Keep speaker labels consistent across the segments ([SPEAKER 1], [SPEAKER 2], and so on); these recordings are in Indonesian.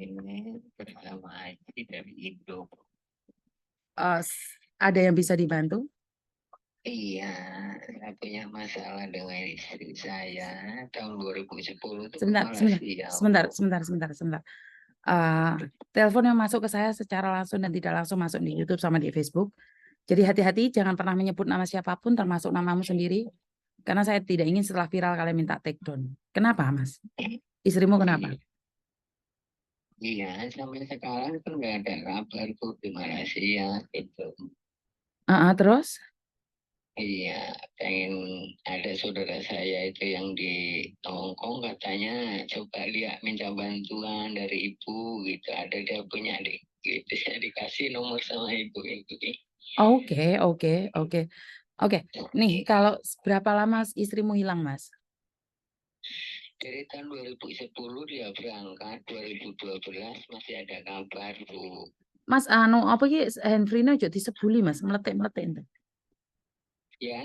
[SPEAKER 1] ini bersama Aji dari Indo.
[SPEAKER 2] Ada yang bisa dibantu?
[SPEAKER 1] Iya, saya punya masalah dengan istri saya tahun 2010 itu
[SPEAKER 2] Sebentar,
[SPEAKER 1] kepala
[SPEAKER 2] sebentar,
[SPEAKER 1] sial.
[SPEAKER 2] sebentar. Eh, Telepon yang masuk ke saya secara langsung dan tidak langsung masuk di YouTube sama di Facebook. Jadi hati-hati, jangan pernah menyebut nama siapapun, termasuk namamu sendiri, karena saya tidak ingin setelah viral kalian minta take down. Kenapa, Mas? Istrimu kenapa?
[SPEAKER 1] Iya, sampai sekarang kan nggak ada kabar tuh di Malaysia itu.
[SPEAKER 2] Terus?
[SPEAKER 1] Iya, pengen ada saudara saya itu yang di Hong Kong katanya coba lihat minta bantuan dari ibu gitu. Ada dia punya adik gitu, saya dikasih nomor sama ibu itu.
[SPEAKER 2] Oke. Nih, kalau berapa lama istrimu hilang, Mas?
[SPEAKER 1] Dari tahun 2010 dia berangkat, 2012 masih ada kabar tuh.
[SPEAKER 2] Mas, apa ki handphone aja disebuli, Mas, meletik-meletik ente.
[SPEAKER 1] Ya,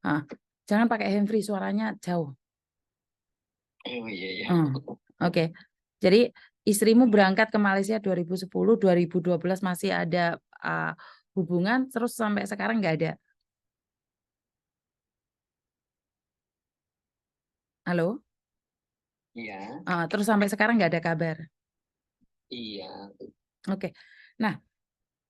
[SPEAKER 2] Ah, jangan pakai handphone, suaranya jauh.
[SPEAKER 1] oh iya ya.
[SPEAKER 2] Oke. Jadi istrimu berangkat ke Malaysia 2010, 2012 masih ada hubungan, terus sampai sekarang nggak ada. Halo?
[SPEAKER 1] Iya,
[SPEAKER 2] Terus sampai sekarang nggak ada kabar.
[SPEAKER 1] iya.
[SPEAKER 2] Oke. Nah,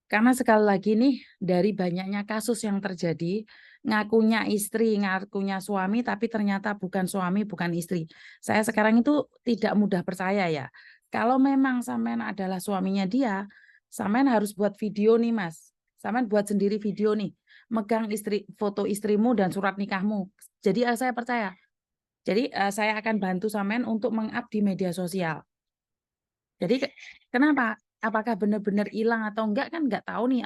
[SPEAKER 2] karena sekali lagi nih dari banyaknya kasus yang terjadi, ngakunya istri, ngakunya suami, tapi ternyata bukan suami, bukan istri. Saya sekarang itu tidak mudah percaya ya. Kalau memang sampean adalah suaminya dia, sampean harus buat video nih, Mas. Sampean buat sendiri video nih, megang istri, foto istrimu dan surat nikahmu. Jadi saya percaya. Jadi saya akan bantu sampean untuk meng-up di media sosial. Jadi kenapa? Apakah benar-benar hilang atau enggak kan nggak tahu nih.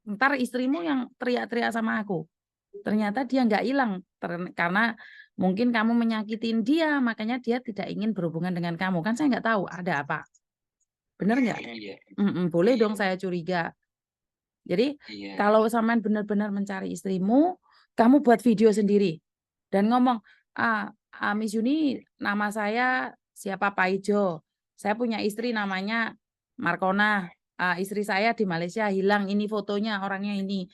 [SPEAKER 2] Ntar istrimu yang teriak-teriak sama aku. Ternyata dia nggak hilang karena mungkin kamu menyakitin dia, makanya dia tidak ingin berhubungan dengan kamu. Kan saya nggak tahu ada apa. Benar nggak?
[SPEAKER 1] Iya,
[SPEAKER 2] Boleh
[SPEAKER 1] iya,
[SPEAKER 2] dong saya curiga. Jadi
[SPEAKER 1] iya.
[SPEAKER 2] kalau sampean benar-benar mencari istrimu, kamu buat video sendiri dan ngomong, Miss Yuni, nama saya siapa Pak Ijo. Saya punya istri namanya Markona. Istri saya di Malaysia hilang. Ini fotonya orangnya ini.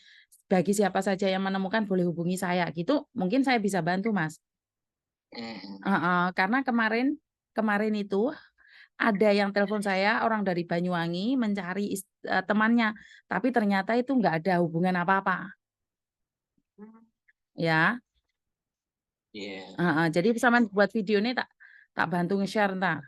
[SPEAKER 2] Bagi siapa saja yang menemukan boleh hubungi saya. Gitu mungkin saya bisa bantu, Mas. Karena kemarin itu ada yang telepon saya orang dari Banyuwangi mencari temannya, tapi ternyata itu nggak ada hubungan apa-apa, ya.
[SPEAKER 1] Iya.
[SPEAKER 2] Jadi sama buat video ini tak tak bantu nge-share ntar.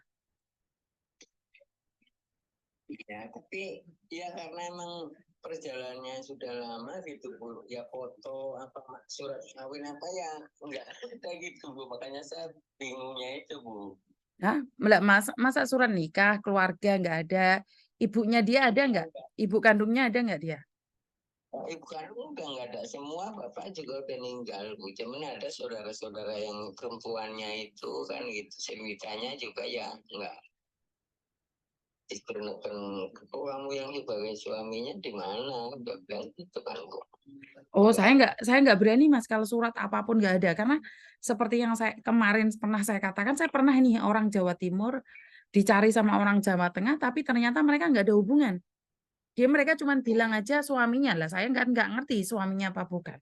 [SPEAKER 1] Iya, tapi ya karena emang perjalanannya sudah lama gitu Bu. Ya foto apa surat kawin apa ya enggak ada gitu Bu. Makanya saya bingungnya itu Bu.
[SPEAKER 2] Ya, masa surat nikah keluarga nggak ada, ibunya dia ada nggak? Ibu kandungnya ada nggak dia?
[SPEAKER 1] Ibu kandung udah nggak ada semua, bapak juga udah meninggal Bu. Cuman ada saudara-saudara yang perempuannya itu kan gitu. Ceritanya juga ya enggak. Kok kamu yang sebagai suaminya di mana? Udah bilang gitu kan Bu.
[SPEAKER 2] Oh,
[SPEAKER 1] Enggak.
[SPEAKER 2] saya nggak berani Mas kalau surat apapun nggak ada karena seperti yang saya kemarin pernah saya katakan, saya pernah nih orang Jawa Timur dicari sama orang Jawa Tengah, tapi ternyata mereka nggak ada hubungan. Mereka cuma bilang aja suaminya lah, saya nggak ngerti suaminya apa bukan.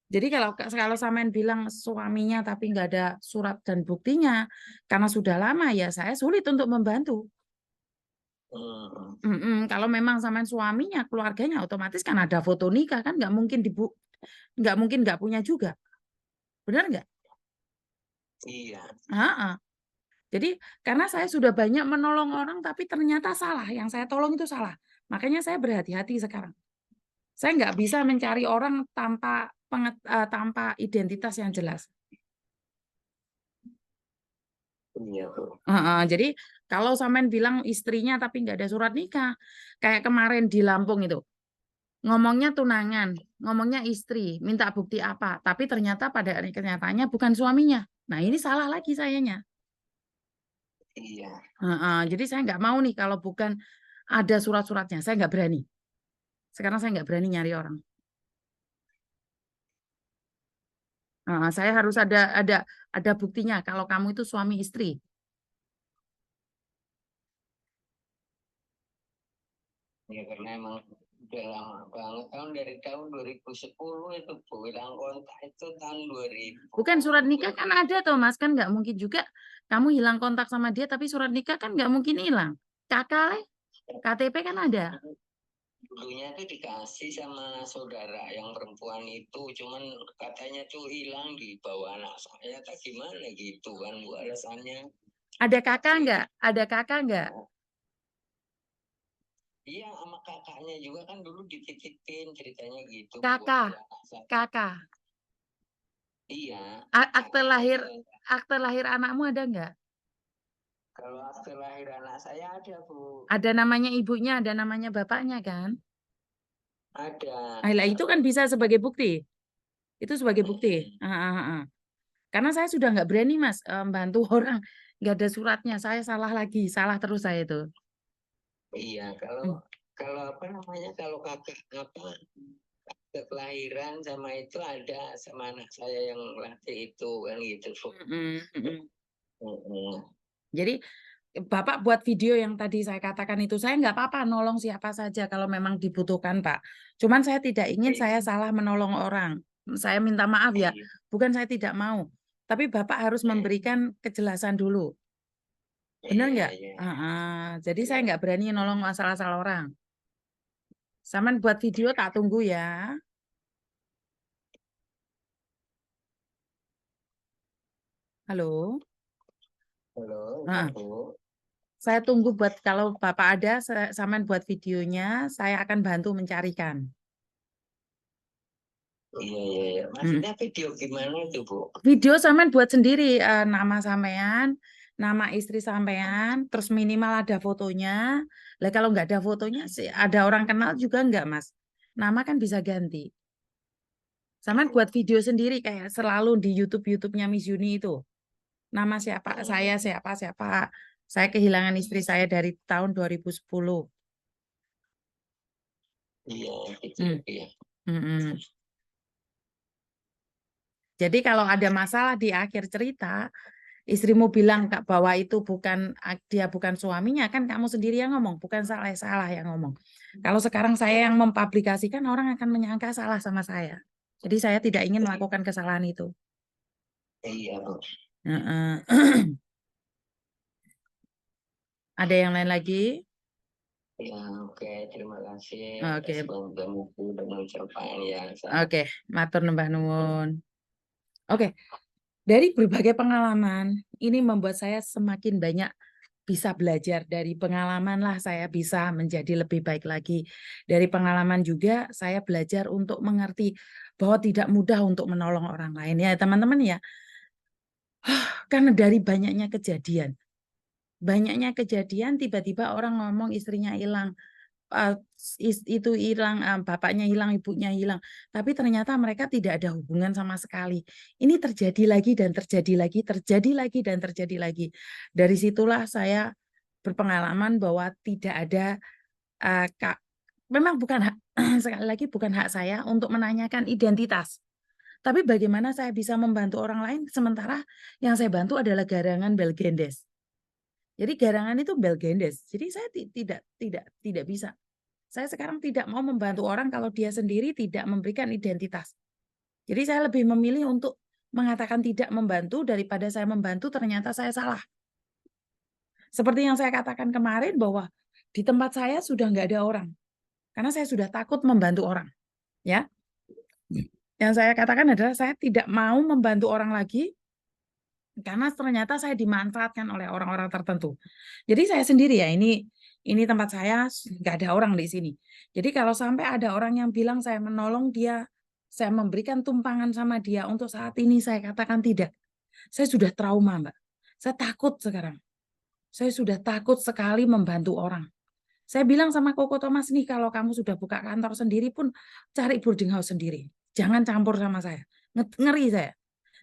[SPEAKER 2] Jadi kalau sampean bilang suaminya tapi nggak ada surat dan buktinya, karena sudah lama ya saya sulit untuk membantu.
[SPEAKER 1] Hmm.
[SPEAKER 2] Kalau memang sampean suaminya, keluarganya otomatis kan ada foto nikah kan nggak mungkin nggak punya juga, benar nggak?
[SPEAKER 1] Iya.
[SPEAKER 2] Ah, Jadi karena saya sudah banyak menolong orang tapi ternyata salah, yang saya tolong itu salah. Makanya saya berhati-hati sekarang. Saya nggak bisa mencari orang tanpa identitas yang jelas.
[SPEAKER 1] Iya Bu.
[SPEAKER 2] Jadi kalau sampean bilang istrinya tapi nggak ada surat nikah, kayak kemarin di Lampung itu, ngomongnya tunangan, ngomongnya istri, minta bukti apa, tapi ternyata pada kenyataannya bukan suaminya. Nah ini salah lagi sayanya.
[SPEAKER 1] Iya.
[SPEAKER 2] Jadi saya nggak mau nih kalau bukan ada surat-suratnya, saya nggak berani. Sekarang saya nggak berani nyari orang. Saya harus ada buktinya kalau kamu itu suami istri.
[SPEAKER 1] Ya karena emang udah lama banget, dari tahun 2010 itu Bu, hilang kontak itu tahun 2000.
[SPEAKER 2] Bukan, surat nikah kan ada tuh Mas, kan nggak mungkin juga kamu hilang kontak sama dia tapi surat nikah kan nggak mungkin hilang. Kakak, KTP kan ada.
[SPEAKER 1] Dulunya tuh dikasih sama saudara yang perempuan itu, cuman katanya tuh hilang di bawah anak saya, tak gimana gitu kan Bu alasannya.
[SPEAKER 2] Ada kakak nggak? Ada kakak nggak?
[SPEAKER 1] Iya, sama kakaknya juga kan dulu dititipin ceritanya gitu Bu.
[SPEAKER 2] Kakak, kakak.
[SPEAKER 1] Iya,
[SPEAKER 2] Akte lahir, akte lahir anakmu ada nggak?
[SPEAKER 1] kalau akte lahir anak saya ada Bu.
[SPEAKER 2] Ada namanya ibunya, ada namanya bapaknya kan?
[SPEAKER 1] Ada.
[SPEAKER 2] Lah itu kan bisa sebagai bukti. Itu sebagai bukti. Karena saya sudah nggak berani Mas bantu orang nggak ada suratnya. Saya salah lagi, salah terus saya itu.
[SPEAKER 1] Iya, kalau apa namanya, kalau kakak apa kelahiran sama itu ada sama anak saya yang latih itu kan gitu.
[SPEAKER 2] Jadi Bapak buat video yang tadi saya katakan itu, saya nggak apa-apa nolong siapa saja kalau memang dibutuhkan Pak. Cuman saya tidak ingin saya salah menolong orang. Saya minta maaf ya, bukan saya tidak mau. Tapi Bapak harus memberikan kejelasan dulu. Benar nggak? Jadi saya nggak berani nolong masalah-masalah orang. Saman buat video tak tunggu ya. Halo.
[SPEAKER 1] Halo, Bu.
[SPEAKER 2] Saya tunggu buat kalau Bapak ada, Saman buat videonya, saya akan bantu mencarikan.
[SPEAKER 1] Iya. Maksudnya video gimana tuh, Bu?
[SPEAKER 2] Video Saman buat sendiri, nama sampean, nama istri sampean, terus minimal ada fotonya. Lah kalau nggak ada fotonya sih, ada orang kenal juga nggak, Mas? Nama kan bisa ganti. Saman buat video sendiri kayak selalu di YouTube-nya Miss Yuni itu. Nama siapa? Saya siapa? Saya kehilangan istri saya dari tahun 2010.
[SPEAKER 1] Iya, gitu ya.
[SPEAKER 2] Jadi kalau ada masalah di akhir cerita, istrimu bilang Kak bahwa itu dia bukan suaminya, kan kamu sendiri yang ngomong, bukan salah yang ngomong. Kalau sekarang saya yang mempublikasikan, orang akan menyangka salah sama saya. Jadi saya tidak ingin melakukan kesalahan itu.
[SPEAKER 1] Iya, Bu.
[SPEAKER 2] Ada yang lain lagi?
[SPEAKER 1] Ya, oke. Terima kasih
[SPEAKER 2] Oke.
[SPEAKER 1] ya.
[SPEAKER 2] Oke, matur nembah nuwun. Oke, dari berbagai pengalaman, ini membuat saya semakin banyak bisa belajar. Dari pengalaman lah saya bisa menjadi lebih baik lagi. Dari pengalaman juga saya belajar untuk mengerti bahwa tidak mudah untuk menolong orang lain. Ya teman-teman ya, karena dari banyaknya kejadian tiba-tiba orang ngomong istrinya hilang, itu hilang, bapaknya hilang, ibunya hilang, tapi ternyata mereka tidak ada hubungan sama sekali. Ini terjadi lagi dan terjadi lagi, terjadi lagi dan terjadi lagi. Dari situlah saya berpengalaman bahwa tidak ada memang bukan hak, sekali lagi bukan hak saya untuk menanyakan identitas. Tapi bagaimana saya bisa membantu orang lain sementara yang saya bantu adalah garangan bel gendes. Jadi garangan itu bel gendes. Jadi saya tidak bisa. Saya sekarang tidak mau membantu orang kalau dia sendiri tidak memberikan identitas. Jadi saya lebih memilih untuk mengatakan tidak membantu daripada saya membantu ternyata saya salah. Seperti yang saya katakan kemarin bahwa di tempat saya sudah nggak ada orang. Karena saya sudah takut membantu orang. Ya. Yang saya katakan adalah saya tidak mau membantu orang lagi karena ternyata saya dimanfaatkan oleh orang-orang tertentu. Jadi saya sendiri ya, ini tempat saya nggak ada orang di sini. Jadi kalau sampai ada orang yang bilang saya menolong dia, saya memberikan tumpangan sama dia, untuk saat ini saya katakan tidak. Saya sudah trauma, Mbak. Saya takut sekarang. Saya sudah takut sekali membantu orang. Saya bilang sama Koko Thomas nih, kalau kamu sudah buka kantor sendiri pun cari boarding house sendiri. Jangan campur sama saya. Ngeri saya.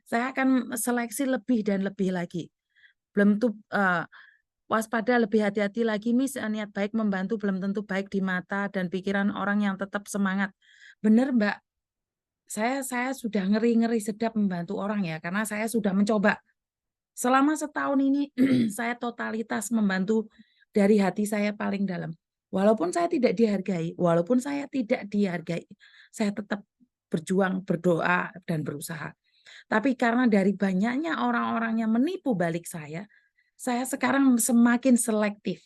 [SPEAKER 2] Saya akan seleksi lebih dan lebih lagi. Belum tuh waspada, lebih hati-hati lagi, Miss. Niat baik membantu belum tentu baik di mata dan pikiran orang yang tetap semangat. Benar, Mbak. Saya sudah ngeri-ngeri sedap membantu orang ya, karena saya sudah mencoba. Selama setahun ini saya totalitas membantu dari hati saya paling dalam. Walaupun saya tidak dihargai, walaupun saya tidak dihargai, saya tetap berjuang, berdoa, dan berusaha. Tapi karena dari banyaknya orang-orang yang menipu balik saya sekarang semakin selektif.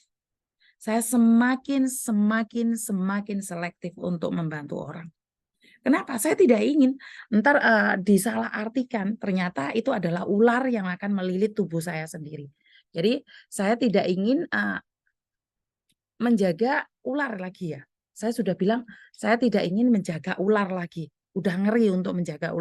[SPEAKER 2] Saya semakin selektif untuk membantu orang. Kenapa? Saya tidak ingin ntar disalahartikan, ternyata itu adalah ular yang akan melilit tubuh saya sendiri. Jadi saya tidak ingin menjaga ular lagi ya. Saya sudah bilang saya tidak ingin menjaga ular lagi. Udah ngeri untuk menjaga ular.